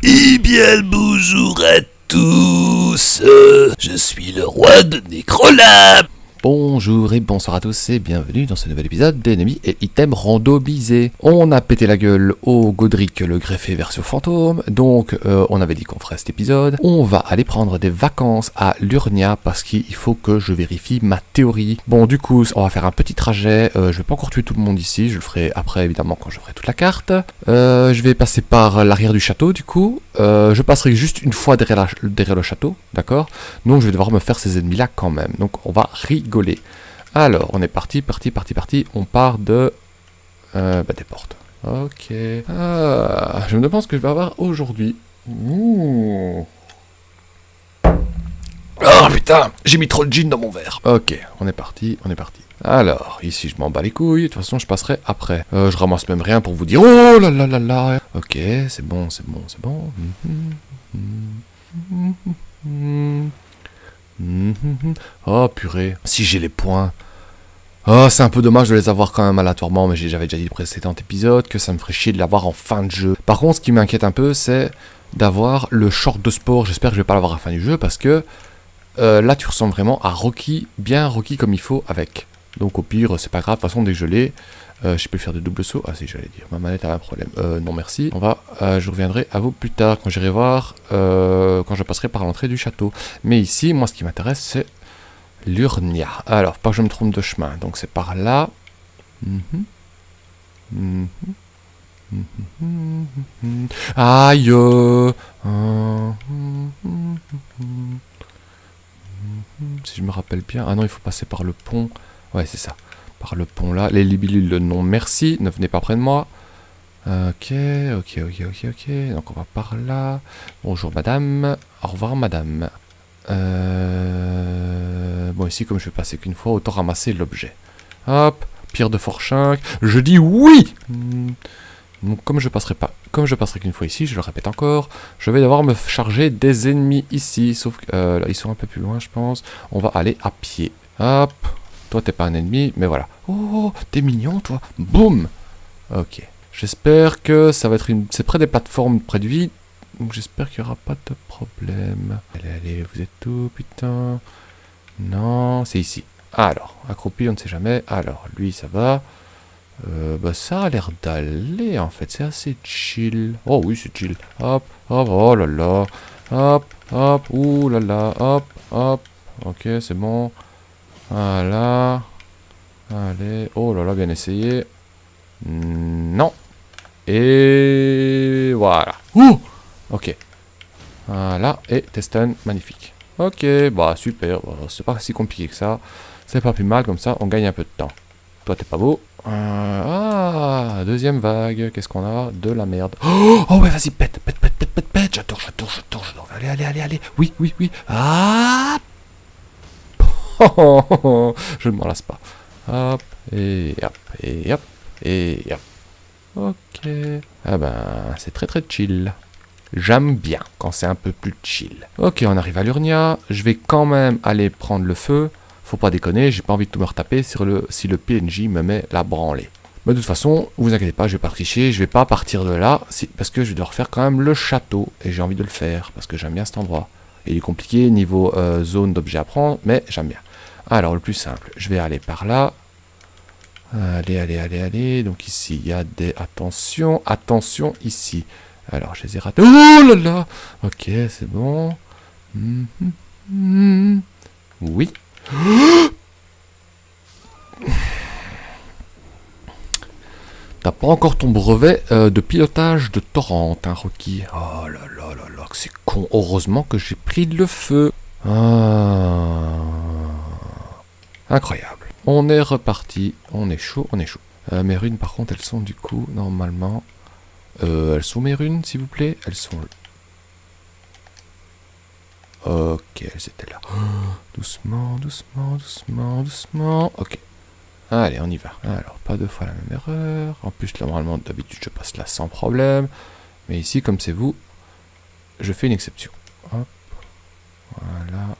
Eh bien le bonjour à tous, je suis le roi de Necrolab. Bonjour et bonsoir à tous et bienvenue dans ce nouvel épisode d'Ennemis et Items randomisés. On a pété la gueule au Godric le greffé version fantôme, donc on avait dit qu'on ferait cet épisode. On va aller prendre des vacances à Lurnia parce qu'il faut que je vérifie ma théorie. Bon du coup on va faire un petit trajet, je vais pas encore tuer tout le monde ici, je le ferai après évidemment quand je ferai toute la carte. Je vais passer par l'arrière du château du coup, je passerai juste une fois derrière le château, d'accord? Donc je vais devoir me faire ces ennemis là quand même, donc on va rigoler. Alors, on est parti, on part de... des portes. Ok. Ah, je me demande ce que je vais avoir aujourd'hui. Oh putain, j'ai mis trop de gin dans mon verre. Ok, on est parti. Alors, ici je m'en bats les couilles, de toute façon je passerai après. Je ramasse même rien pour vous dire... Oh là là là là. Ok, c'est bon. Oh purée, si j'ai les points. Oh, c'est un peu dommage de les avoir quand même aléatoirement, mais j'avais déjà dit dans le précédent épisode que ça me ferait chier de l'avoir en fin de jeu. Par contre, ce qui m'inquiète un peu, c'est d'avoir le short de sport. J'espère que je vais pas l'avoir à la fin du jeu, parce que là, tu ressembles vraiment à Rocky, bien Rocky comme il faut avec. Donc au pire, c'est pas grave, de toute façon, dès que je l'ai, je peux faire de double saut. Ah si, j'allais dire, ma manette a un problème. Non merci. Je reviendrai à vous plus tard, quand j'irai voir, quand je passerai par l'entrée du château. Mais ici, moi, ce qui m'intéresse, c'est Lurnia. Alors, pas que je me trompe de chemin. Donc c'est par là. Aïe. Si je me rappelle bien. Ah non, il faut passer par le pont. Ouais, c'est ça. Par le pont là. Les libilules, non merci. Ne venez pas près de moi. Ok. Donc on va par là. Bonjour madame. Au revoir madame. Bon ici comme je vais passer qu'une fois, autant ramasser l'objet. Hop, pierre de Forchinck. Je dis oui. Donc comme je passerai qu'une fois ici, je le répète encore, je vais devoir me charger des ennemis ici. Sauf que là ils sont un peu plus loin je pense. On va aller à pied. Hop. Toi t'es pas un ennemi, mais voilà. Oh, t'es mignon toi. Boum. Ok. J'espère que ça va être c'est près des plateformes, près du vide. Donc j'espère qu'il n'y aura pas de problème. Allez, vous êtes où, putain? Non, c'est ici. Alors, accroupi, on ne sait jamais. Alors, lui, ça va. Ça a l'air d'aller, en fait. C'est assez chill. Oh oui, c'est chill. Hop, oh là là. Hop, ouh là là. Hop. Ok, c'est bon. Voilà. Allez. Oh là là, bien essayé. Non. Et voilà. Ouh! Ok. Voilà, et Teston, magnifique. Ok, bah super, c'est pas si compliqué que ça. C'est pas plus mal, comme ça, on gagne un peu de temps. Toi, t'es pas beau. Deuxième vague, qu'est-ce qu'on a? De la merde. Oh ouais, vas-y, pète. J'adore. Allez. Oui. Ah! Je ne m'en lasse pas. Hop, et hop. Ok. Ah ben, c'est très chill. J'aime bien quand c'est un peu plus chill. Ok, on arrive à Lurnia. Je vais quand même aller prendre le feu. Faut pas déconner, j'ai pas envie de tout me retaper si le PNJ me met la branlée. Mais de toute façon, vous inquiétez pas, je vais pas tricher, je vais pas partir de là, parce que je vais devoir faire quand même le château. Et j'ai envie de le faire, parce que j'aime bien cet endroit. Il est compliqué niveau zone d'objets à prendre, mais j'aime bien. Alors, le plus simple, je vais aller par là. Allez. Donc ici, il y a des... Attention ici. Alors, je les ai ratés. Oh là là! Ok, c'est bon. Oui. T'as pas encore ton brevet de pilotage de torrent, hein, Rocky. Oh là là, que c'est con. Heureusement que j'ai pris le feu. Incroyable. On est reparti. On est chaud. Mes runes, par contre, elles sont du coup, normalement... elles sont mes runes, s'il vous plaît. Elles sont... Ok, elles étaient là. Doucement. Ok. Allez, on y va. Alors, pas deux fois la même erreur. En plus, là, normalement, d'habitude, je passe là sans problème. Mais ici, comme c'est vous, je fais une exception. Hop. Voilà.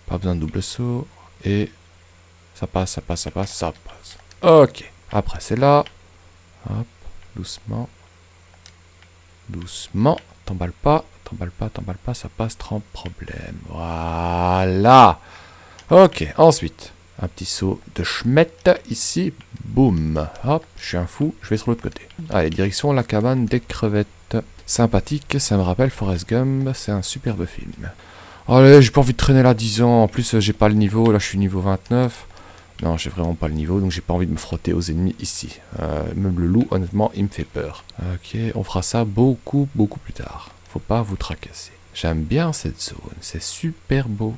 Pas besoin de double saut. Et ça passe. Ok. Après, c'est là. Hop. Doucement. Doucement. T'emballe pas, ça passe sans problème. Voilà. Ok, ensuite, un petit saut de schmette ici. Boum. Hop, je suis un fou, je vais sur l'autre côté. Allez, direction la cabane des crevettes. Sympathique, ça me rappelle Forrest Gump, c'est un superbe film. Allez, j'ai pas envie de traîner là 10 ans. En plus, j'ai pas le niveau, là je suis niveau 29. Non, j'ai vraiment pas le niveau, donc j'ai pas envie de me frotter aux ennemis ici. Même le loup, honnêtement, il me fait peur. Ok, on fera ça beaucoup plus tard. Faut pas vous tracasser. J'aime bien cette zone, c'est super beau.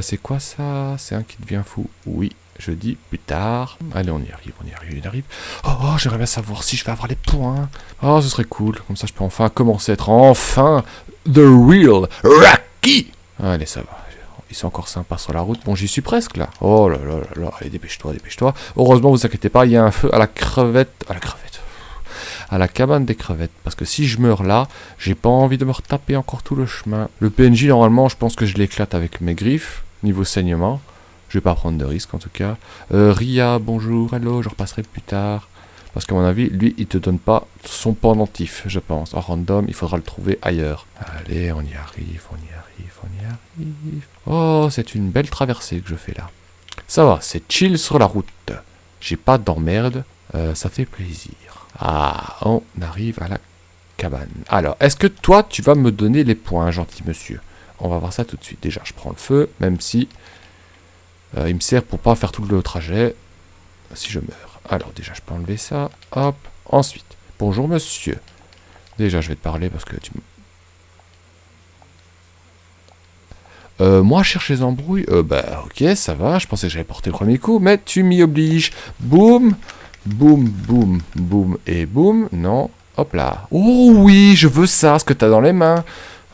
C'est quoi ça? C'est un qui devient fou. Oui, je dis plus tard. Allez, on y arrive. Oh, j'aimerais bien savoir si je vais avoir les points. Oh, ce serait cool. Comme ça, je peux enfin commencer à être The Real Rocky. Allez, ça va. Ils sont encore sympas sur la route. Bon, j'y suis presque, là. Oh là là là là. Allez, dépêche-toi. Heureusement, vous inquiétez pas, il y a un feu à la crevette. À la cabane des crevettes. Parce que si je meurs là, j'ai pas envie de me retaper encore tout le chemin. Le PNJ, normalement, je pense que je l'éclate avec mes griffes. Niveau saignement. Je vais pas prendre de risque, en tout cas. Ria, bonjour, hello, je repasserai plus tard. Parce qu'à mon avis, lui, il te donne pas son pendentif, je pense. En random, il faudra le trouver ailleurs. Allez, on y arrive. Oh, c'est une belle traversée que je fais là. Ça va, c'est chill sur la route. J'ai pas d'emmerde, ça fait plaisir. Ah, on arrive à la cabane. Alors, est-ce que toi, tu vas me donner les points, gentil monsieur? On va voir ça tout de suite. Déjà, je prends le feu, même si il me sert pour pas faire tout le trajet si je meurs. Alors, déjà, je peux enlever ça. Hop. Ensuite, bonjour monsieur. Déjà, je vais te parler parce que tu me... moi, chercher les embrouilles, bah, ok, ça va, je pensais que j'allais porter le premier coup, mais tu m'y obliges. Boum, boum, et boum, non, hop là. Oh oui, je veux ça, ce que t'as dans les mains.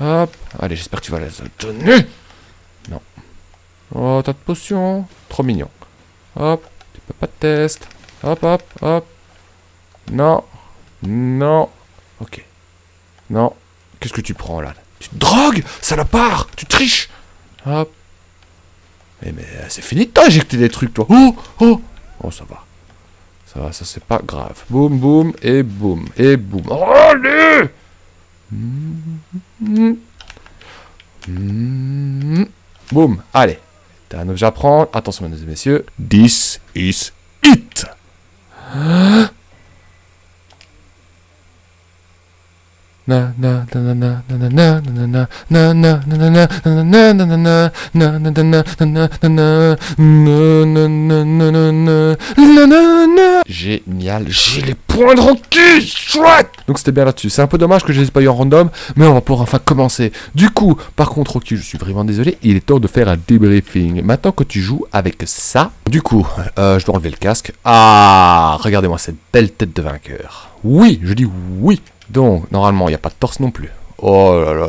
Hop, allez, j'espère que tu vas les donner. Non. Oh, t'as de potions, trop mignon. Hop, tu peux pas de test. Hop. Non, ok. Non, qu'est-ce que tu prends là? Tu te drogues, salopard, tu triches. Hop. Mais c'est fini de t'injecter des trucs, toi. Oh, ça va, ça c'est pas grave. Boum, et boum. Oh, allez. Boum, allez. T'as un objet à prendre. Attention, mesdames et messieurs. This is it. Génial, j'ai les points de Rocky, chouette. Donc c'était bien là-dessus, c'est un peu dommage que je les ai pas eu en random, mais on va pouvoir enfin commencer. Du coup, par contre Rocky, je suis vraiment désolé, il est temps de faire un débriefing. Maintenant que tu joues avec ça, du coup, je dois enlever le casque. Ah, regardez-moi cette belle tête de vainqueur. Oui, je dis oui. Donc, normalement, il n'y a pas de torse non plus. Oh là là.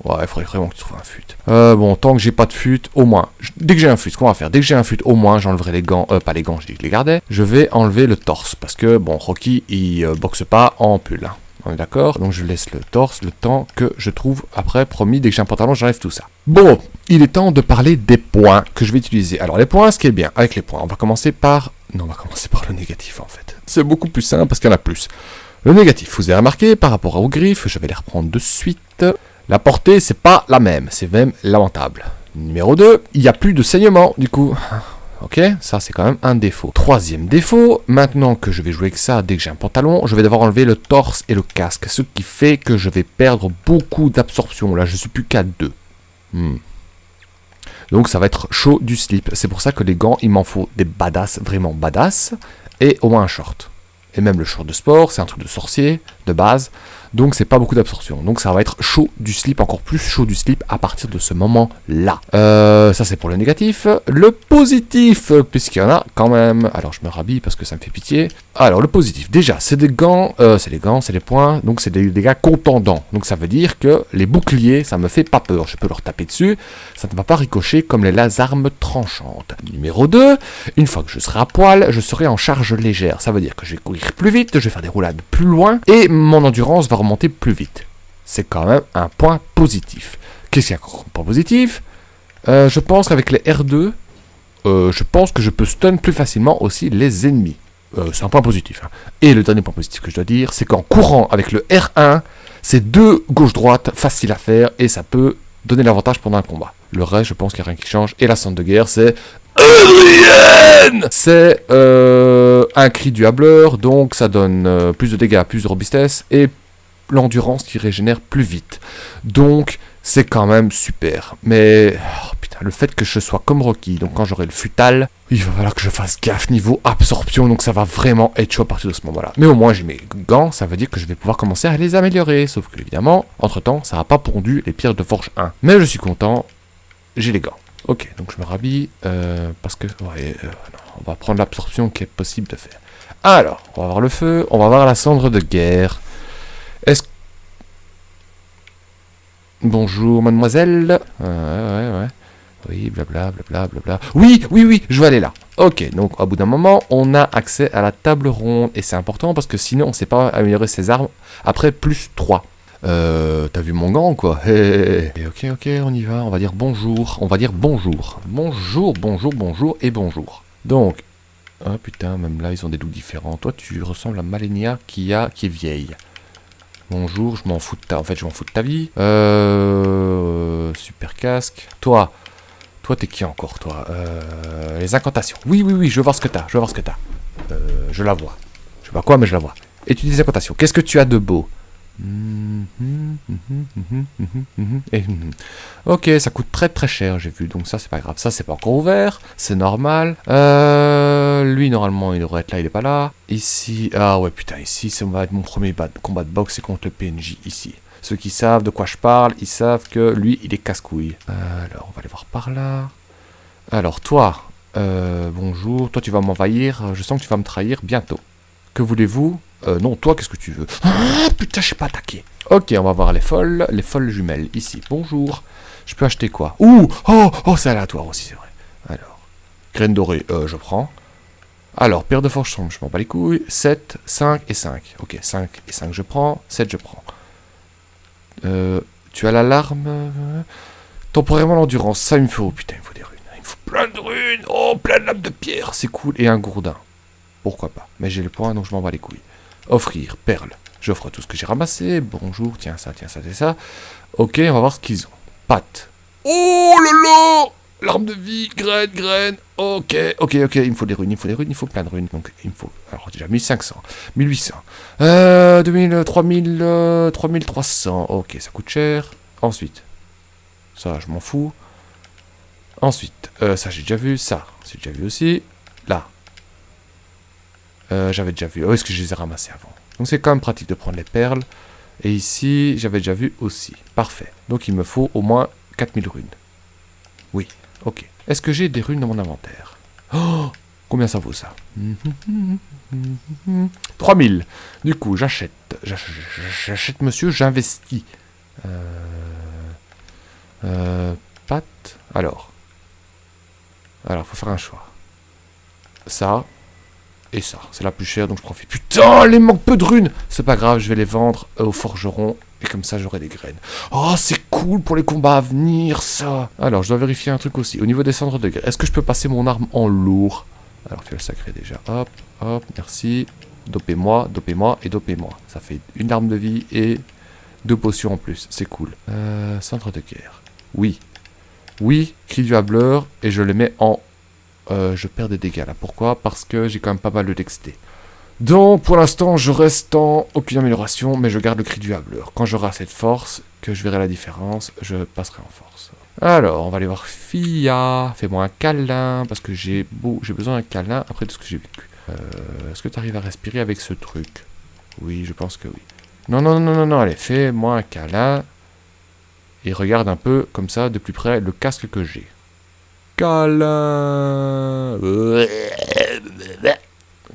Ouais, il faudrait vraiment que tu trouves un fut. Bon, tant que j'ai pas de fut, au moins, dès que j'ai un fut, ce qu'on va faire, dès que j'ai un fut, au moins, j'enlèverai les gants, pas les gants, je dis que je les gardais. Je vais enlever le torse, parce que, bon, Rocky, il boxe pas en pull, hein. On est d'accord? Donc je laisse le torse le temps que je trouve, après, promis, dès que j'ai un pantalon, j'enlève tout ça. Bon, il est temps de parler des points que je vais utiliser. Alors, les points, ce qui est bien, avec les points, on va commencer par... Non, on va commencer par le négatif, en fait. C'est beaucoup plus simple, parce qu'il y en a plus. Le négatif, vous avez remarqué, par rapport aux griffes, je vais les reprendre de suite. La portée, c'est pas la même, c'est même lamentable. Numéro 2, il n'y a plus de saignement, du coup. Ok, ça c'est quand même un défaut. Troisième défaut, maintenant que je vais jouer avec ça, dès que j'ai un pantalon, je vais devoir enlever le torse et le casque, ce qui fait que je vais perdre beaucoup d'absorption. Là, je suis plus qu'à 2. Donc ça va être chaud du slip. C'est pour ça que les gants, il m'en faut des badass, vraiment badass, et au moins un short. Et même le short de sport, c'est un truc de sorcier, de base, donc c'est pas beaucoup d'absorption. Donc ça va être chaud du slip, encore plus chaud du slip à partir de ce moment-là. Ça c'est pour le négatif. Le positif, puisqu'il y en a quand même. Alors je me rhabille parce que ça me fait pitié. Alors le positif, déjà, c'est des gants, c'est les points, donc c'est des dégâts contendants. Donc ça veut dire que les boucliers, ça me fait pas peur. Je peux leur taper dessus, ça ne va pas ricocher comme les armes tranchantes. Numéro 2, une fois que je serai à poil, je serai en charge légère. Ça veut dire que je vais courir plus vite, je vais faire des roulades plus loin, et mon endurance va remonter plus vite. C'est quand même un point positif. Qu'est-ce qu'il y a encore un point positif? Je pense qu'avec les R2, je pense que je peux stun plus facilement aussi les ennemis. C'est un point positif. Hein. Et le dernier point positif que je dois dire, c'est qu'en courant avec le R1, c'est 2 gauche-droite facile à faire et ça peut donner l'avantage pendant un combat. Le reste, je pense qu'il n'y a rien qui change. Et la centre de guerre, c'est Adrienne. C'est un cri du hableur, donc ça donne plus de dégâts, plus de robustesse et l'endurance qui régénère plus vite. Donc, c'est quand même super. Mais, oh, putain, le fait que je sois comme Rocky, donc quand j'aurai le futal, il va falloir que je fasse gaffe niveau absorption, donc ça va vraiment être chaud à partir de ce moment-là. Mais au moins, j'ai mes gants, ça veut dire que je vais pouvoir commencer à les améliorer. Sauf que, évidemment, entre-temps, ça n'a pas pondu les pierres de forge 1. Mais je suis content, j'ai les gants. Ok, donc je me rhabille, parce que, ouais, non, on va prendre l'absorption qui est possible de faire. Alors, on va voir le feu, on va voir la cendre de guerre. Est-ce... Bonjour, mademoiselle. Ouais. Oui, blablabla. Oui, je vais aller là. Ok, donc au bout d'un moment, on a accès à la table ronde. Et c'est important parce que sinon, on ne sait pas améliorer ses armes après plus 3. T'as vu mon gant, quoi. Hey. Ok, on y va. On va dire bonjour. Bonjour et bonjour. Donc, ah putain, même là, ils ont des looks différents. Toi, tu ressembles à Malenia qui est vieille. Bonjour, je m'en fous de ta vie. Super casque. Toi, t'es qui encore, toi? Les incantations. Oui, je veux voir ce que t'as. Je la vois. Je sais pas quoi, mais je la vois. Étudie les incantations. Qu'est-ce que tu as de beau? Ok, ça coûte très cher, j'ai vu. Donc ça, c'est pas grave. Ça, c'est pas encore ouvert. C'est normal. Lui, normalement, il devrait être là. Il est pas là. Ici. Ah ouais, putain, ici, ça va être mon premier combat de boxe. C'est contre le PNJ, ici. Ceux qui savent de quoi je parle, ils savent que lui, il est casse-couille. Alors, on va aller voir par là. Alors, toi, bonjour. Toi, tu vas m'envahir. Je sens que tu vas me trahir bientôt. Que voulez-vous? Non, toi, qu'est-ce que tu veux? Ah, putain, je sais pas attaquer. Ok, on va voir les folles jumelles, ici. Bonjour. Je peux acheter quoi? Oh, c'est aléatoire aussi, c'est vrai. Alors, graine dorée, je prends. Alors, paire de forge sombre, je m'en bats les couilles. 7, 5 et 5. Ok, 5 et 5, je prends. 7, je prends. Tu as l'alarme. Temporairement l'endurance, ça il me faut. Putain, il me faut des runes. Il me faut plein de runes. Oh, plein de lames de pierre, c'est cool. Et un gourdin. Pourquoi pas? Mais j'ai le point, donc je m'en bats les couilles. Offrir, perle. J'offre tout ce que j'ai ramassé. Bonjour, tiens ça, c'est ça. Ok, on va voir ce qu'ils ont. Pâte. Oh là là! L'arme de vie, graine. Ok. Il me faut des runes, il faut plein de runes. Donc il me faut, alors déjà 1500, 1800, 2000, 3000, 3300. Ok, ça coûte cher. Ensuite, ça je m'en fous. Ensuite, ça j'ai déjà vu, ça j'ai déjà vu aussi. Là. J'avais déjà vu. Oh, est-ce que je les ai ramassés avant? Donc c'est quand même pratique de prendre les perles. Et ici, j'avais déjà vu aussi. Parfait. Donc il me faut au moins 4000 runes. Oui, ok. Est-ce que j'ai des runes dans mon inventaire? Oh, combien ça vaut ça? 3000. Du coup, j'achète. J'achète, monsieur, j'investis. Pâte. Alors, faut faire un choix. Ça. Et ça, c'est la plus chère, donc je profite. Putain, il manque peu de runes. C'est pas grave, je vais les vendre au forgeron. Et comme ça, j'aurai des graines. Oh, c'est cool pour les combats à venir, ça. Alors, je dois vérifier un truc aussi. Au niveau des cendres de guerre, est-ce que je peux passer mon arme en lourd? Alors, fais le sacré déjà. Hop, merci. Dopez-moi. Ça fait une arme de vie et 2 potions en plus. C'est cool. Cendres de guerre. Oui, cri du hableur. Et je les mets en... je perds des dégâts là. Pourquoi? Parce que j'ai quand même pas mal de dexté. Donc pour l'instant je reste en aucune amélioration, mais je garde le cri du hableur. Quand j'aurai cette force, que je verrai la différence, je passerai en force. Alors on va aller voir Fia. Fais-moi un câlin, parce que j'ai besoin d'un câlin après tout ce que j'ai vécu. Est-ce que tu arrives à respirer avec ce truc? Oui, je pense que oui. Non, allez, fais-moi un câlin. Et regarde un peu comme ça de plus près le casque que j'ai. Câlin.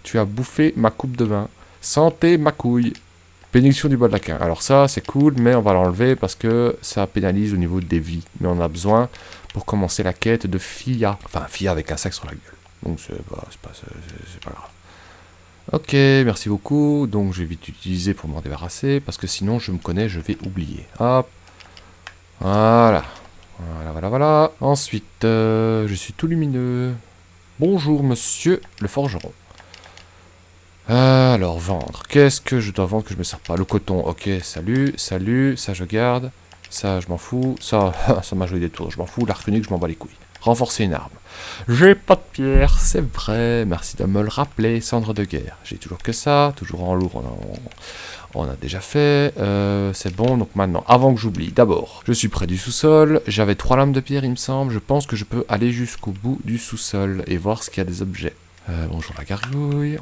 Tu as bouffé ma coupe de vin. Santé ma couille. Bénédiction du bois de la quin. Alors ça, c'est cool, mais on va l'enlever parce que ça pénalise au niveau des vies. Mais on a besoin pour commencer la quête de Fia. Enfin, Fia avec un sac sur la gueule. Donc c'est pas grave. Ok, merci beaucoup. Donc je vais vite utiliser pour m'en débarrasser. Parce que sinon, je me connais, je vais oublier. Hop. Voilà. Ensuite, je suis tout lumineux. Bonjour, monsieur le forgeron. Alors, vendre. Qu'est-ce que je dois vendre que je me sers pas? Le coton, ok, salut, salut, ça je garde. Ça, je m'en fous. Ça, ça m'a joué des tours, je m'en fous. L'arc unique, je m'en bats les couilles. Renforcer une arme. J'ai pas de pierre, c'est vrai. Merci de me le rappeler. Cendre de guerre. J'ai toujours que ça. Toujours en lourd, on a déjà fait. C'est bon, donc maintenant, avant que j'oublie, d'abord, je suis près du sous-sol. J'avais 3 lames de pierre, il me semble. Je pense que je peux aller jusqu'au bout du sous-sol et voir ce qu'il y a des objets. Bonjour la gargouille.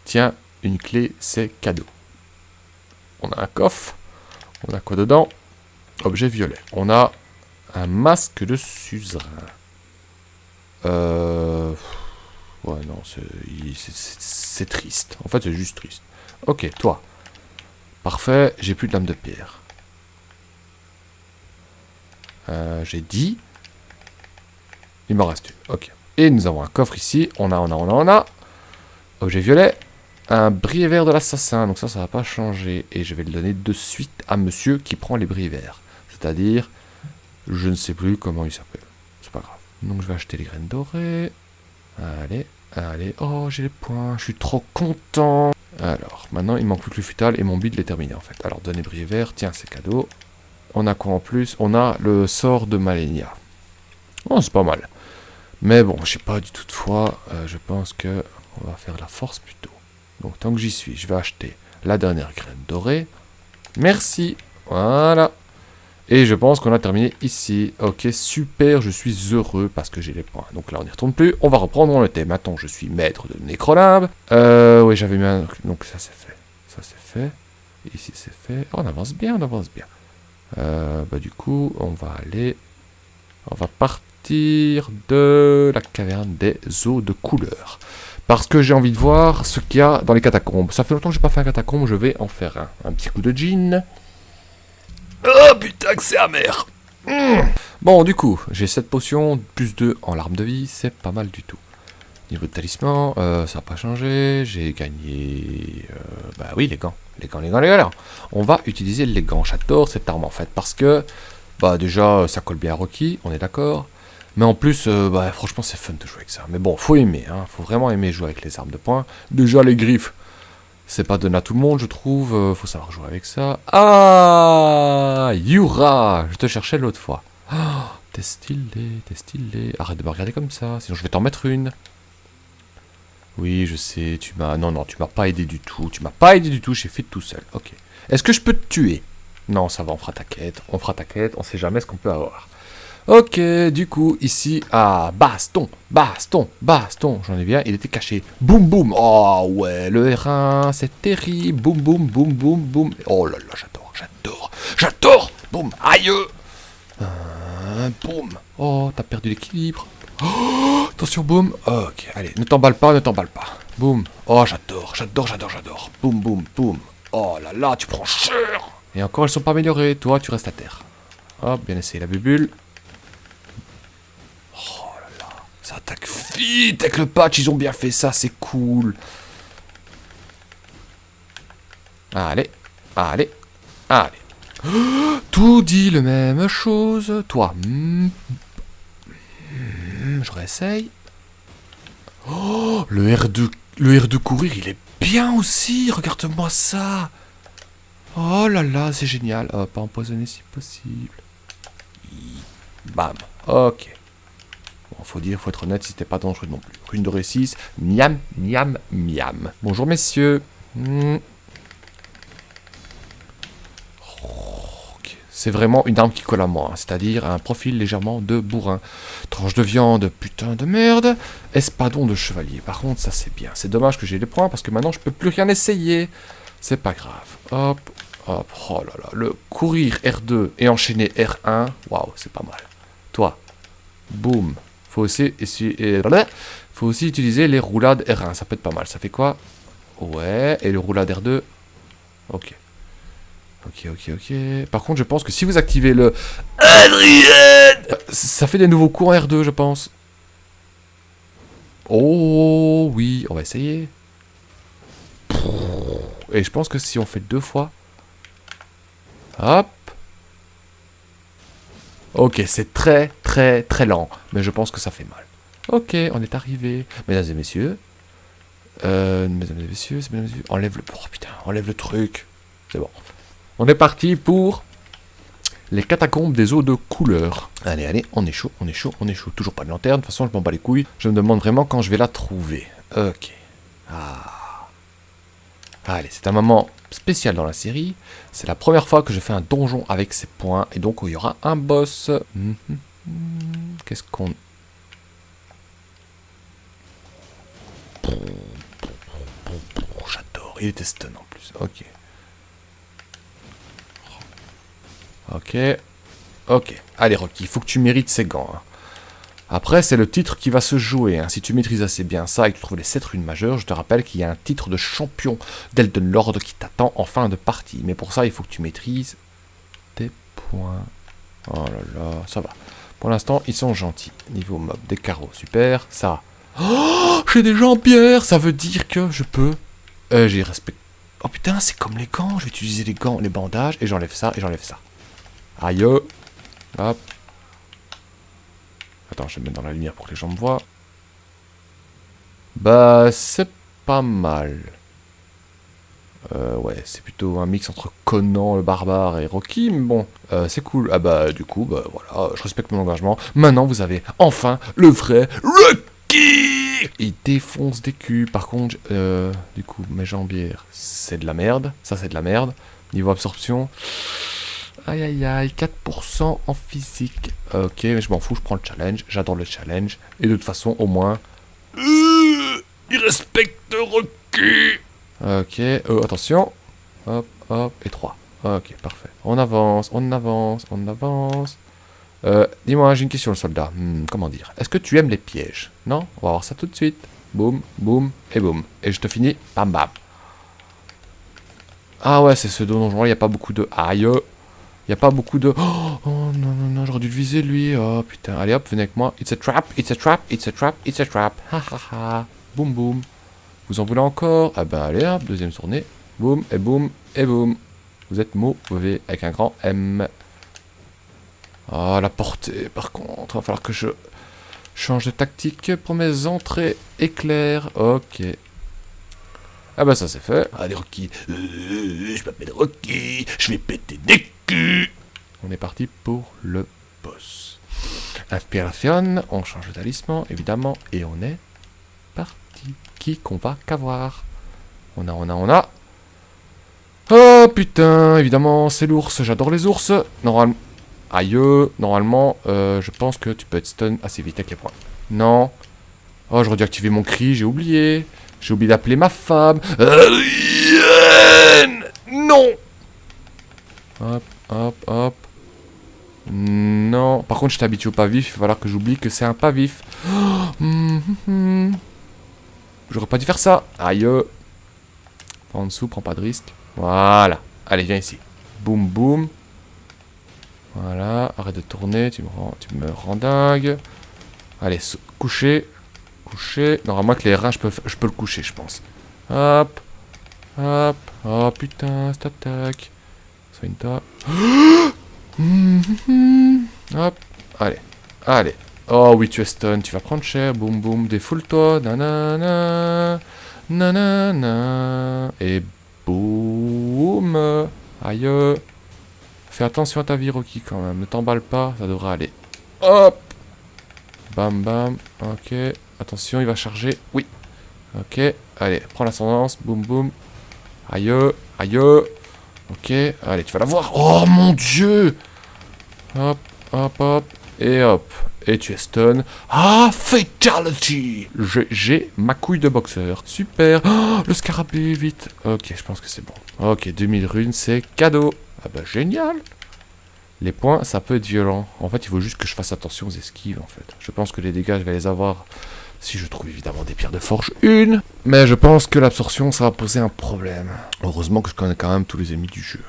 Tiens, une clé, c'est cadeau. On a un coffre. On a quoi dedans? Objet violet. On a un masque de suzerain. Ouais, non, c'est triste. En fait, c'est juste triste. Ok, toi. Parfait, j'ai plus de lame de pierre. J'ai 10. Il m'en reste une. Ok. Et nous avons un coffre ici. On a. Objet violet. Un briquet vert de l'assassin. Donc ça va pas changer. Et je vais le donner de suite à monsieur qui prend les briquets verts. C'est-à-dire, je ne sais plus comment il s'appelle. C'est pas grave. Donc je vais acheter les graines dorées. Allez, allez. Oh, j'ai les points. Je suis trop content. Alors, maintenant, il manque plus que le futal et mon but de les terminer en fait. Alors, donner briquet vert. Tiens, c'est cadeau. On a quoi en plus? On a le sort de Malenia. Oh, c'est pas mal. Mais bon, je sais pas du tout de foi. Je pense que on va faire la force plutôt. Donc, tant que j'y suis, je vais acheter la dernière graine dorée. Merci. Voilà. Et je pense qu'on a terminé ici. Ok, super, je suis heureux parce que j'ai les points. Donc là, on n'y retourne plus. On va reprendre, on était. Maintenant, je suis maître de Nécrolimbe. Oui, j'avais mis un... Donc ça, c'est fait. Ça, c'est fait. Ici, c'est fait. Oh, on avance bien, on avance bien. Du coup, on va aller... On va partir de la caverne des eaux de couleur. Parce que j'ai envie de voir ce qu'il y a dans les catacombes. Ça fait longtemps que j'ai pas fait un catacombe, je vais en faire un. Un petit coup de gin. Oh putain que c'est amer. Bon, du coup, j'ai 7 potions, plus 2 en larmes de vie, c'est pas mal du tout. Niveau de talisman, ça n'a pas changé, j'ai gagné... bah oui, les gants. Les gants. On va utiliser les gants. J'adore cette arme en fait, parce que... Bah déjà, ça colle bien à Rocky, on est d'accord. Mais en plus, franchement, c'est fun de jouer avec ça. Mais bon, faut aimer, hein, faut vraiment aimer jouer avec les armes de poing. Déjà, les griffes, c'est pas donné à tout le monde, je trouve. Faut savoir jouer avec ça. Ah, Yura, je te cherchais l'autre fois. Oh, t'es stylé. Arrête de me regarder comme ça, sinon je vais t'en mettre une. Oui, je sais, tu m'as... Non, tu m'as pas aidé du tout. J'ai fait tout seul. Ok. Est-ce que je peux te tuer? Non, ça va, on fera ta quête, on sait jamais ce qu'on peut avoir. Ok, du coup, ici, baston, j'en ai bien, il était caché. Boum, boum, oh ouais, le R1, c'est terrible, boum, boum. Oh là là, j'adore, boum, aïe. Boum, oh, t'as perdu l'équilibre. Oh, attention, boum, ok, allez, ne t'emballe pas. Boum, oh, j'adore. Boum, oh là là, tu prends cher. Et encore, elles sont pas améliorées. Toi, tu restes à terre. Hop, bien essayé la bubule. Oh là là. Ça attaque vite avec le patch. Ils ont bien fait ça. C'est cool. Allez. Tout dit le même chose. Toi. Je réessaye. Oh, le R2 courir, il est bien aussi. Regarde-moi ça. Oh là là, c'est génial. Pas empoisonner si possible. Bam. Ok. Bon, faut être honnête, c'était pas dangereux non plus. Rune dorée 6. Miam. Bonjour messieurs. Ok. C'est vraiment une arme qui colle à moi, hein, c'est-à-dire un profil légèrement de bourrin. Tranche de viande, putain de merde. Espadon de chevalier. Par contre, ça c'est bien. C'est dommage que j'ai les points parce que maintenant je peux plus rien essayer. C'est pas grave. Hop, oh là là. Le courir R2 et enchaîner R1, waouh, c'est pas mal. Toi, boum. Faut aussi utiliser les roulades R1, ça peut être pas mal. Ça fait quoi? Ouais, et le roulade R2. Ok. Par contre, je pense que si vous activez le... Adrien, ça fait des nouveaux coups en R2, je pense. Oh, oui, on va essayer. Et je pense que si on fait 2 fois... Hop. Ok, c'est très lent. Mais je pense que ça fait mal. Ok, on est arrivé. Mesdames et messieurs, Mesdames et messieurs, enlève le... Oh putain, enlève le truc. C'est bon. On est parti pour les catacombes des eaux de couleur. Allez, allez, on est chaud, on est chaud, on est chaud. Toujours pas de lanterne, de toute façon je m'en bats les couilles. Je me demande vraiment quand je vais la trouver. Ok. Ah. Allez, c'est un moment spécial dans la série. C'est la première fois que je fais un donjon avec ces points. Et donc il y aura un boss. Qu'est-ce qu'on... J'adore, il était stun en plus. Ok. Ok. Ok. Allez Rocky, il faut que tu mérites ces gants. Hein. Après, c'est le titre qui va se jouer. Hein. Si tu maîtrises assez bien ça et que tu trouves les 7 runes majeures, je te rappelle qu'il y a un titre de champion d'Elden Lord qui t'attend en fin de partie. Mais pour ça, il faut que tu maîtrises tes points. Oh là là, ça va. Pour l'instant, ils sont gentils. Niveau mob, des carreaux, super. Ça. Oh, j'ai des jambières. Ça veut dire que je peux... j'ai respect. Oh putain, c'est comme les gants. Je vais utiliser les gants, les bandages, et j'enlève ça, et j'enlève ça. Aïe. Hop. Attends, je vais me mettre dans la lumière pour que les gens me voient. Bah, c'est pas mal. Ouais, c'est plutôt un mix entre Conan le barbare et Rocky, mais bon, c'est cool. Ah bah, du coup, bah voilà, je respecte mon engagement. Maintenant, vous avez enfin le vrai Rocky. Il défonce des culs. Par contre, du coup, mes jambières, c'est de la merde. Ça, c'est de la merde. Niveau absorption... Aïe aïe aïe, 4% en physique. Ok, mais je m'en fous, je prends le challenge. J'adore le challenge. Et de toute façon, au moins... Il respecte Rocky. Ok, attention. Hop, hop, et 3. Ok, parfait. On avance, on avance, on avance. Dis-moi, j'ai une question, le soldat. Comment dire? Est-ce que tu aimes les pièges? Non? On va voir ça tout de suite. Boum, boum, et boum. Et je te finis, bam bam. Ah ouais, c'est ce donjon-là, il n'y a pas beaucoup de... Aïe. Il n'y a pas beaucoup de... Oh non, non, non, j'aurais dû le viser lui. Oh putain, allez hop, venez avec moi. It's a trap, it's a trap, it's a trap, it's a trap. Ha ha ha. Boum boum. Vous en voulez encore? Ah ben allez hop, deuxième tournée. Boum et boum et boum. Vous êtes mauvais avec un grand M. Ah la portée par contre. Il va falloir que je change de tactique pour mes entrées éclairs. Ok. Ah bah ça c'est fait. Allez Rocky, je m'appelle Rocky, je vais péter des culs. On est parti pour le boss. Inspiration, on change de talisman évidemment et on est parti. Qui qu'on va qu'avoir? On a. Oh putain, évidemment c'est l'ours, j'adore les ours. Normalement, aïe, normalement, je pense que tu peux être stun assez vite avec les points. Non. Oh j'aurais dû activer mon cri, j'ai oublié. J'ai oublié d'appeler ma femme. Non. Hop, hop, hop. Non. Par contre, je t'habitue au pas vif. Il va falloir que j'oublie que c'est un pas vif. J'aurais pas dû faire ça. Aïe. En dessous, prends pas de risque. Voilà. Allez, viens ici. Boum, boum. Voilà. Arrête de tourner. Tu me rends dingue. Allez, coucher. Coucher. Normalement, avec les reins, je peux le coucher, je pense. Hop. Hop. Oh putain, cette attaque. Soigne-toi. Hop. Allez. Allez. Oh oui, tu es stun. Tu vas prendre cher. Boum boum. Défoule-toi. Nanana. Nanana. Et boum. Aïe. Fais attention à ta vie, Rocky, quand même. Ne t'emballe pas. Ça devrait aller. Hop. Bam bam. Ok. Attention, il va charger. Oui. Ok. Allez, prends l'ascendance. Boum boum. Aïe. Aïe. Ok. Allez, tu vas la voir. Oh mon dieu. Hop. Hop hop. Et hop. Et tu es stun. Ah, fatality. J'ai ma couille de boxeur. Super. Oh, le scarabée, vite. Ok, je pense que c'est bon. Ok, 2000 runes, c'est cadeau. Ah bah génial. Les points, ça peut être violent. En fait, il faut juste que je fasse attention aux esquives, en fait. Je pense que les dégâts, je vais les avoir si je trouve évidemment des pierres de forge. Une. Mais je pense que l'absorption, ça va poser un problème. Heureusement que je connais quand même tous les ennemis du jeu.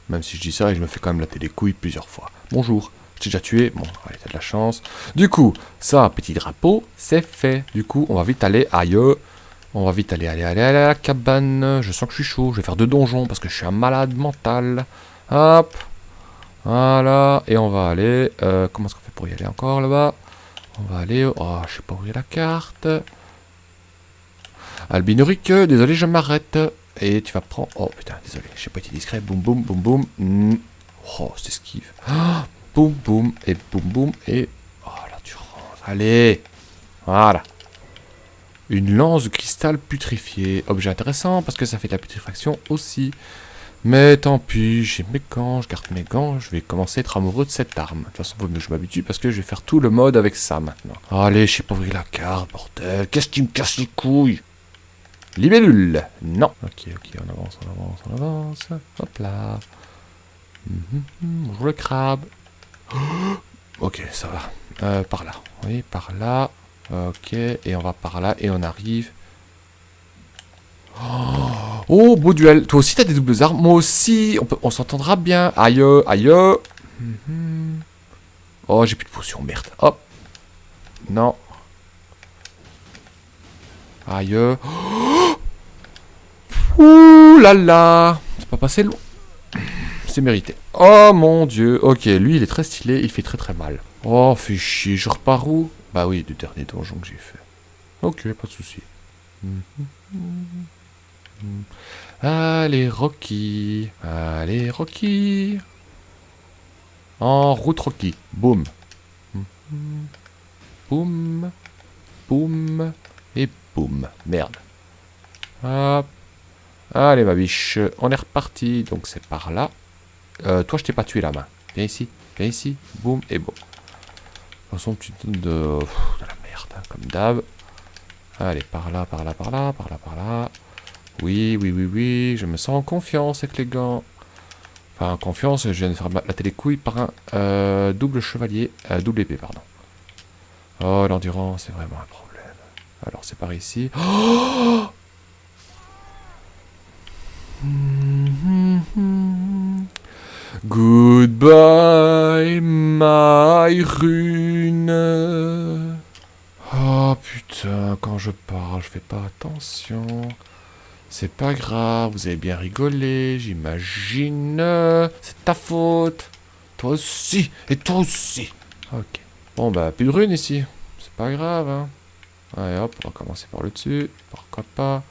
Même si je dis ça, et je me fais quand même latter les couilles plusieurs fois. Bonjour. Je t'ai déjà tué. Bon, allez, t'as de la chance. Du coup, ça, petit drapeau, c'est fait. Du coup, on va vite aller. Aïe. On va vite aller à la cabane. Je sens que je suis chaud. Je vais faire 2 donjons parce que je suis un malade mental. Hop. Voilà, et on va aller... comment est-ce qu'on fait pour y aller encore là-bas? On va aller... Oh, je sais pas où est la carte. Albinurique, désolé, je m'arrête. Et tu vas prendre... Oh putain, désolé, j'ai pas été discret. Boum, boum, boum, boum. Oh, c'est esquive. Ah, boum, boum, et boum, boum, et... Oh, là, tu rentres. Allez. Voilà. Une lance de cristal putrifié. Objet intéressant, parce que ça fait de la putréfaction aussi. Mais tant pis, j'ai mes gants, je garde mes gants, je vais commencer à être amoureux de cette arme. De toute façon, faut mieux que je m'habitue parce que je vais faire tout le mode avec ça maintenant. Allez, je sais pas ouvrir la carte, bordel. Qu'est-ce qui me casse les couilles? Libellule. Non. Ok, on avance, on avance, on avance. Hop là. Bonjour le crabe. Ok, ça va. Par là. Oui, par là. Ok, et on va par là et on arrive. Oh, beau duel. Toi aussi, t'as des doubles armes. Moi aussi. On s'entendra bien. Aïe, aïe. Oh, j'ai plus de potions. Merde. Hop. Non. Aïe. Ouh là là. C'est pas passé loin. C'est mérité. Oh mon dieu. Ok, lui, il est très stylé. Il fait très très mal. Oh, fait chier. Je repars où? Bah oui, du dernier donjon que j'ai fait. Ok, pas de souci. Allez, Rocky. Allez, Rocky. En route, Rocky. Boum. Boum. Boum. Et boum. Merde. Hop. Allez, ma biche. On est reparti. Donc, c'est par là. Toi, je t'ai pas tué la main. Viens ici. Viens ici. Boum. Et boum. De toute façon, tu te donnes de la merde, hein, comme d'hab. Allez, par là, par là, par là, par là, par là. Oui, oui, oui, oui, je me sens en confiance avec les gants. Enfin, en confiance, je viens de faire la télécouille par un double chevalier, double épée, pardon. Oh, l'endurance, c'est vraiment un problème. Alors, c'est par ici. Oh Goodbye, my rune. Oh putain, quand je parle, je fais pas attention. C'est pas grave, vous avez bien rigolé, j'imagine. C'est ta faute. Toi aussi, et toi aussi. Ok. Bon bah, plus de runes ici. C'est pas grave, hein. Allez hop, on va commencer par le dessus. Pourquoi pas.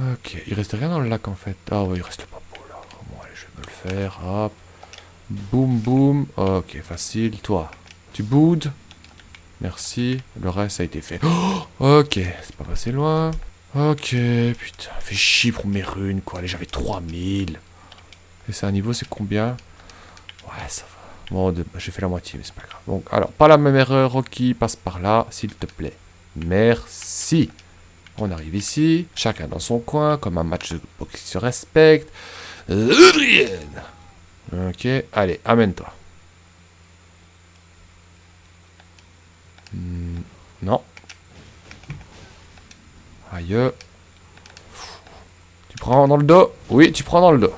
Ok, il reste rien dans le lac en fait. Ah ouais, il reste le papo là. Bon allez, je vais me le faire, hop. Boum boum. Ok, facile. Toi, tu boudes. Merci, le reste a été fait. Oh, ok, c'est pas passé loin. Ok, putain, fait chier pour mes runes, quoi. Allez, j'avais 3000. Et c'est un niveau, c'est combien? Ouais, ça va. Bon, j'ai fait la moitié, mais c'est pas grave. Donc, alors, pas la même erreur, Rocky, passe par là, s'il te plaît. Merci. On arrive ici, chacun dans son coin, comme un match de boxe qui se respecte. Adrienne. Ok, allez, amène-toi. Non. Aïe. Tu prends dans le dos? Oui, tu prends dans le dos.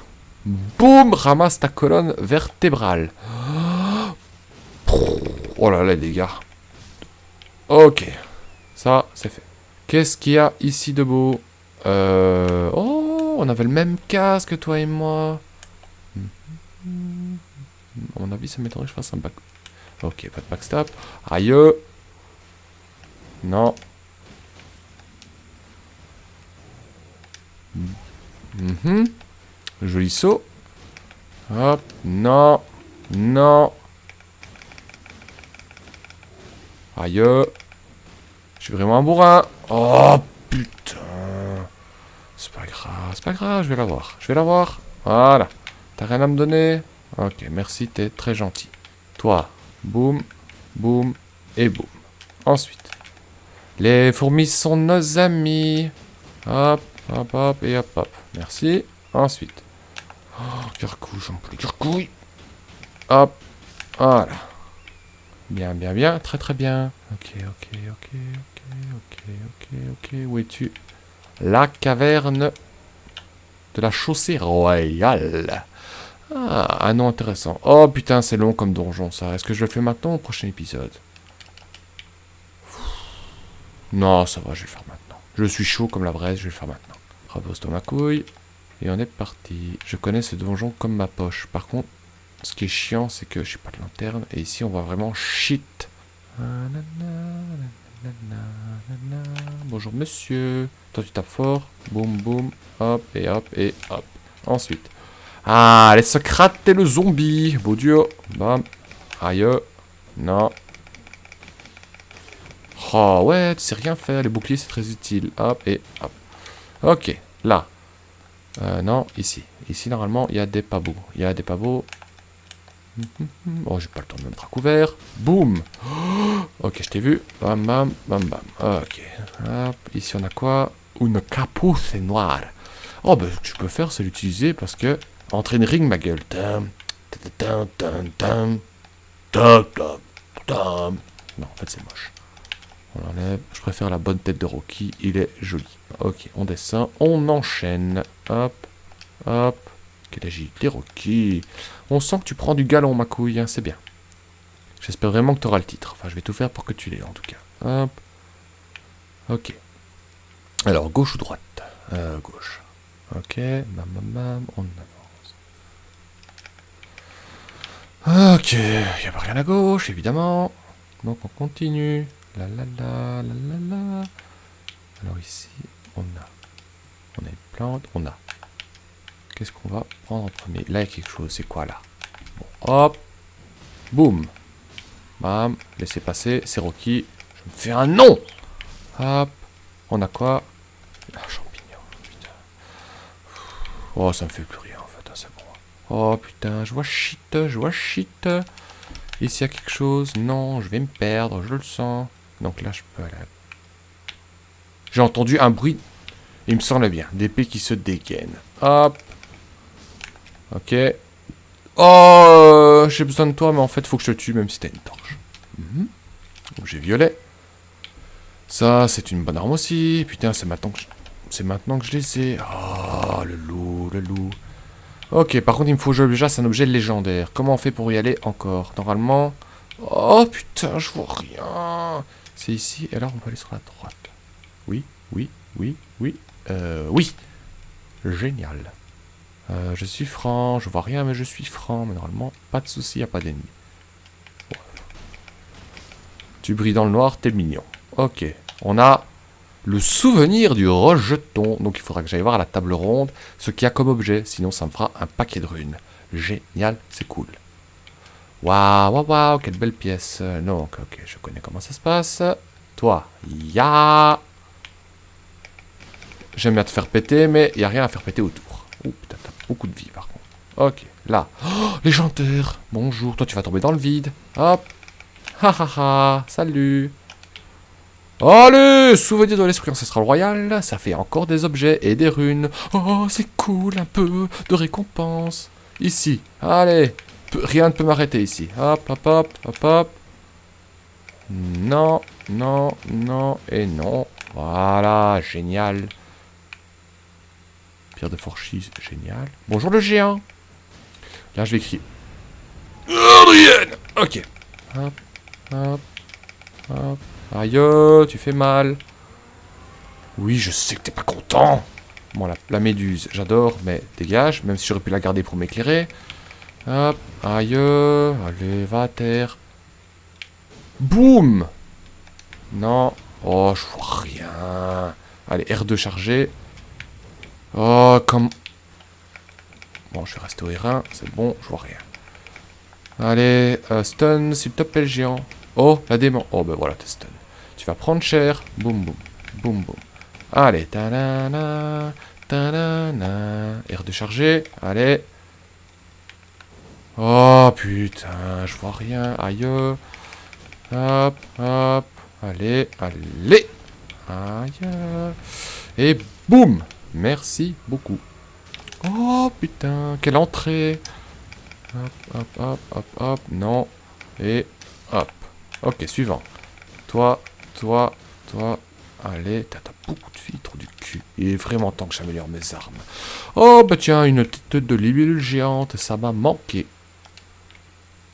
Boum, ramasse ta colonne vertébrale. Oh là là, les dégâts. Ok. Ça, c'est fait. Qu'est-ce qu'il y a ici de beau? Oh, on avait le même casque, toi et moi. À mon avis, ça m'étonnerait que je fasse un back... Ok, pas de backstab. Aïe. Non. Joli saut. Hop. Non. Non. Aïe. Je suis vraiment un bourrin. Oh, putain. C'est pas grave. C'est pas grave, je vais l'avoir. Je vais l'avoir. Voilà. T'as rien à me donner? Ok, merci, t'es très gentil. Toi. Boum. Boum. Et boum. Ensuite. Les fourmis sont nos amis. Hop. Hop, hop, et hop, hop. Merci. Ensuite. Oh, gargouille, j'en peux les gargouilles. Hop. Voilà. Bien, bien, bien. Très, très bien. Ok, ok, ok, ok, ok, ok, ok. Où es-tu? La caverne de la chaussée royale. Ah, un nom intéressant. Oh, putain, c'est long comme donjon, ça. Est-ce que je le fais maintenant ou au prochain épisode? Non, ça va, je vais le faire maintenant. Je suis chaud comme la braise, je vais le faire maintenant. Repose-toi ma couille. Et on est parti. Je connais ce donjon comme ma poche. Par contre, ce qui est chiant, c'est que je n'ai pas de lanterne. Et ici, on voit vraiment shit. Bonjour monsieur. Toi tu tapes fort. Boum boum. Hop et hop et hop. Ensuite. Ah, les Socrates et le zombie. Beau duo. Bam. Aïe. Non. Oh ouais, tu sais rien faire. Les boucliers c'est très utile. Hop et hop. Ok, là. Non, ici. Ici normalement il y a des pavots. Il y a des pavots. Oh, j'ai pas le temps de me mettre à couvert. Boum. Ok, je t'ai vu. Bam, bam, bam, bam. Ok. Hop. Ici, on a quoi? Une capuce noire. Oh, bah, ce que je peux faire, c'est l'utiliser parce que... Entrer une ring, ma gueule. Tam, tam, tam, tam, tam, tam, tam. Non, en fait, c'est moche. On l'enlève. Je préfère la bonne tête de Rocky. Il est joli. Ok, on descend. On enchaîne. Hop. Hop. Quelle agilité, Rocky. On sent que tu prends du galon, ma couille. Hein, c'est bien. J'espère vraiment que tu auras le titre. Enfin, je vais tout faire pour que tu l'aies, en tout cas. Hop. Ok. Alors, gauche ou droite? Gauche. Ok. Bam, bam, bam. On avance. Ok. Il n'y a pas rien à gauche, évidemment. Donc, on continue. La la la, la la la. Alors, ici, on a une plante. On a. Qu'est-ce qu'on va prendre en premier? Là, il y a quelque chose. C'est quoi, là? Bon, hop. Boum. Bam. Laissez passer. C'est Rocky. Je me fais un nom. Hop. On a quoi? Ah, champignon. Putain. Oh, ça me fait plus rien, en fait. C'est bon. Oh, putain. Je vois shit. Je vois shit. Ici, il y a quelque chose. Non, je vais me perdre. Je le sens. Donc là, je peux aller... J'ai entendu un bruit. Il me semble bien. D'épée qui se dégaine. Hop. Ok. Oh, j'ai besoin de toi, mais en fait, faut que je te tue, même si t'as une torche. Donc j'ai violet. Ça, c'est une bonne arme aussi. Putain, c'est maintenant que je les ai. Oh, le loup, le loup. Ok, par contre, il me faut jouer déjà, c'est un objet légendaire. Comment on fait pour y aller encore? Normalement... Oh, putain, je vois rien. C'est ici, et alors on peut aller sur la droite. Oui, oui, oui, oui. Oui. Génial. Je suis franc, je vois rien, mais je suis franc. Mais normalement, pas de souci, y a pas d'ennemi. Ouais. Tu brilles dans le noir, t'es mignon. Ok, on a le souvenir du rejeton. Donc il faudra que j'aille voir à la table ronde ce qu'il y a comme objet. Sinon, ça me fera un paquet de runes. Génial, c'est cool. Waouh, waouh, waouh, quelle belle pièce. Donc, ok, je connais comment ça se passe. Toi, ya. J'aime bien te faire péter, mais il n'y a rien à faire péter autour. Oh putain, t'as beaucoup de vie par contre. Ok, là. Oh, légendaire. Bonjour, toi tu vas tomber dans le vide. Hop. Ha ha ha, salut. Allez, souvenir de l'esprit ancestral royal. Ça fait encore des objets et des runes. Oh, c'est cool, un peu de récompense. Ici, allez. Rien ne peut m'arrêter ici. Hop, hop, hop, hop, hop. Non, non, non et non. Voilà, génial. Pierre de Forchis, génial. Bonjour le géant. Là, je vais écrire. Adrienne. Ok. Hop, hop, hop. Aïe, tu fais mal. Oui, je sais que t'es pas content. Bon, la méduse, j'adore, mais dégage, même si j'aurais pu la garder pour m'éclairer. Hop, aïe. Allez, va à terre. Boum. Non. Oh, je vois rien. Allez, R2 chargé. Oh, comme... Bon, je vais rester au R1, c'est bon, je vois rien. Allez, stun, s'il te plaît, le géant. Oh, la démon. Oh, ben voilà, t'es stun. Tu vas prendre cher. Boum, boum, boum, boum. Allez, ta-na-na, ta-na-na. R2 chargé, allez. Oh, putain, je vois rien. Aïe. Hop, hop. Allez, allez. Aïe. Et boum. Merci beaucoup. Oh putain, quelle entrée. Hop, hop, hop, hop, hop. Non. Et hop. Ok, suivant. Toi, toi, toi. Allez, t'as beaucoup de vie, trop du cul. Il est vraiment temps que j'améliore mes armes. Oh bah tiens, une tête de libellule géante, ça m'a manqué.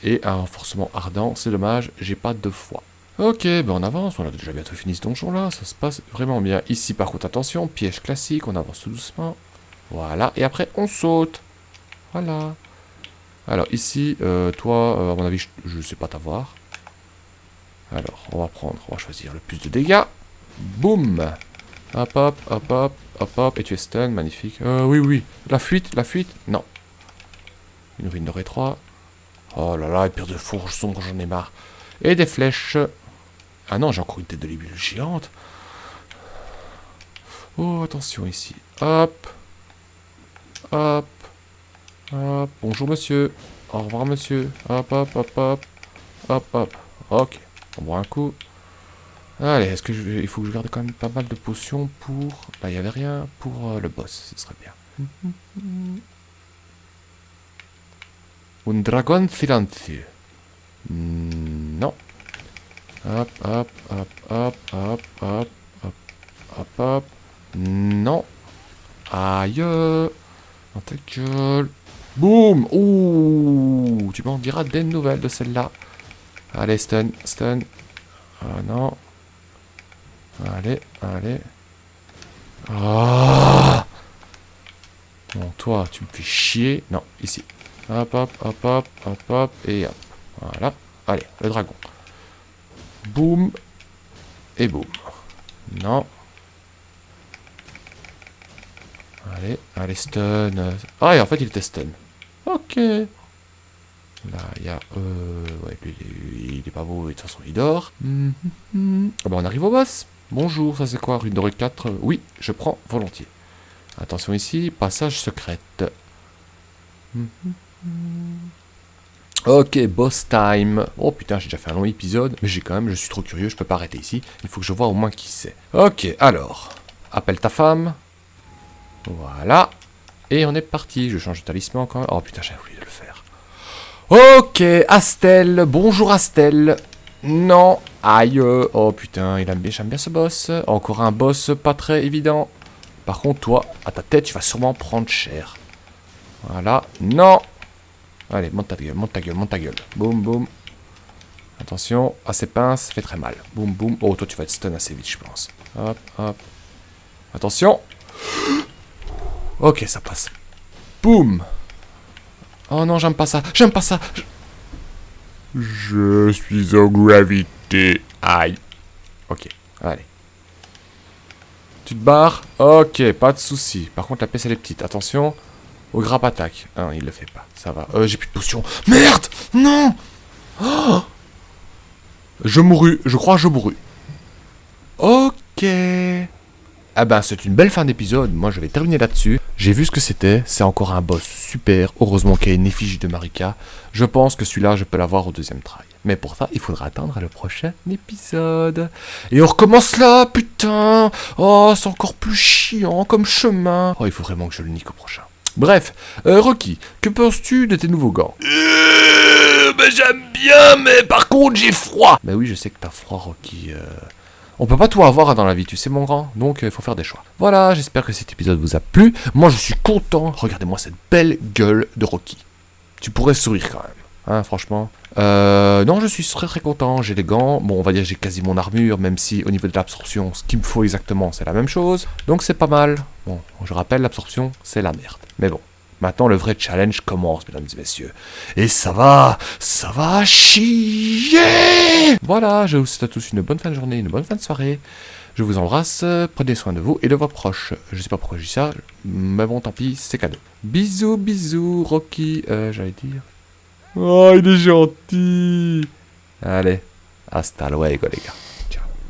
Et un renforcement ardent, c'est dommage, j'ai pas de foi. Ok, ben on avance, on a déjà bientôt fini ce donjon-là, ça se passe vraiment bien. Ici, par contre, attention, piège classique, on avance tout doucement. Voilà, et après, on saute. Voilà. Alors, ici, toi, à mon avis, je sais pas t'avoir. Alors, on va choisir le plus de dégâts. Boum. Hop, hop, hop, hop, hop, hop. Et tu es stun, magnifique. Oui, oui. La fuite. Non. Une ruine dorée 3. Oh là là, épure de fourche sombre, j'en ai marre. Et des flèches. Ah non, j'ai encore une tête de libellule géante. Oh, attention ici. Hop. Hop. Hop. Bonjour monsieur. Au revoir monsieur. Hop, hop, hop, hop. Hop, hop. Ok. On boit un coup. Allez, est-ce que il faut que je garde quand même pas mal de potions pour... Là, il n'y avait rien pour le boss, ce serait bien. Un dragon silencieux. Non. Hop, hop, hop, hop, hop, hop, hop, hop, hop. Non. Aïe. Dans ta gueule. Boum. Ouh. Tu m'en diras des nouvelles de celle-là. Allez, stun, stun. Ah non. Allez, allez. Ah. Bon, toi, tu me fais chier. Non, ici. Hop, hop, hop, hop, hop, hop, et hop. Voilà. Allez, le dragon. Boum. Et boum. Non. Allez, allez, stun. Ah, et en fait, il était stun. Ok. Là, il y a... ouais, il est pas beau, et de toute façon, il dort. Ah bah, on arrive au boss. Bonjour, ça c'est quoi? Rune dorée 4? Oui, je prends volontiers. Attention ici, passage secrète. Ok, boss time. Oh putain, j'ai déjà fait un long épisode, mais je suis trop curieux, je peux pas arrêter ici. Il faut que je vois au moins qui c'est. Ok, alors, appelle ta femme. Voilà. Et on est parti. Je change de talisman encore. Oh putain, j'avais oublié de le faire. Ok, Astel. Bonjour Astel. Non. Aïe. Oh putain, j'aime bien ce boss. Encore un boss pas très évident. Par contre, toi, à ta tête, tu vas sûrement prendre cher. Voilà. Non. Allez, monte ta gueule, monte ta gueule, monte ta gueule. Boum, boum. Attention, à ces pinces, ça fait très mal. Boum, boum. Oh, toi, tu vas être stun assez vite, je pense. Hop, hop. Attention. Ok, ça passe. Boum. Oh non, j'aime pas ça. J'aime pas ça. Je suis en gravité. Aïe. Ok, allez. Tu te barres? Ok, pas de souci. Par contre, la pièce, elle est petite. Attention. Au grappe attaque. Ah, il le fait pas. Ça va. J'ai plus de potions. Merde! Non! Oh, je mourus. Je crois que je mourus. Ok. Ah ben, c'est une belle fin d'épisode. Moi, je vais terminer là-dessus. J'ai vu ce que c'était. C'est encore un boss super. Heureusement qu'il y a une effigie de Marika. Je pense que celui-là, je peux l'avoir au deuxième try. Mais pour ça, il faudra attendre le prochain épisode. Et on recommence là, putain! Oh, c'est encore plus chiant comme chemin. Oh, il faut vraiment que je le nique au prochain. Bref, Rocky, que penses-tu de tes nouveaux gants? Ben j'aime bien, mais par contre j'ai froid. Bah oui, je sais que t'as froid, Rocky. On peut pas tout avoir dans la vie, tu sais, mon grand. Donc, il faut faire des choix. Voilà, j'espère que cet épisode vous a plu. Moi, je suis content. Regardez-moi cette belle gueule de Rocky. Tu pourrais sourire quand même. Hein, franchement. Non, je suis très très content. J'ai les gants. Bon, on va dire que j'ai quasi mon armure, même si au niveau de l'absorption, ce qu'il me faut exactement, c'est la même chose. Donc, c'est pas mal. Bon, je rappelle, l'absorption, c'est la merde. Mais bon. Maintenant, le vrai challenge commence, mesdames et messieurs. Et ça va chier. Voilà, je vous souhaite à tous une bonne fin de journée, une bonne fin de soirée. Je vous embrasse, prenez soin de vous et de vos proches. Je sais pas pourquoi je dis ça, mais bon, tant pis, c'est cadeau. Bisous, bisous, Rocky, j'allais dire. Oh, il est gentil. Allez, hasta luego, les gars.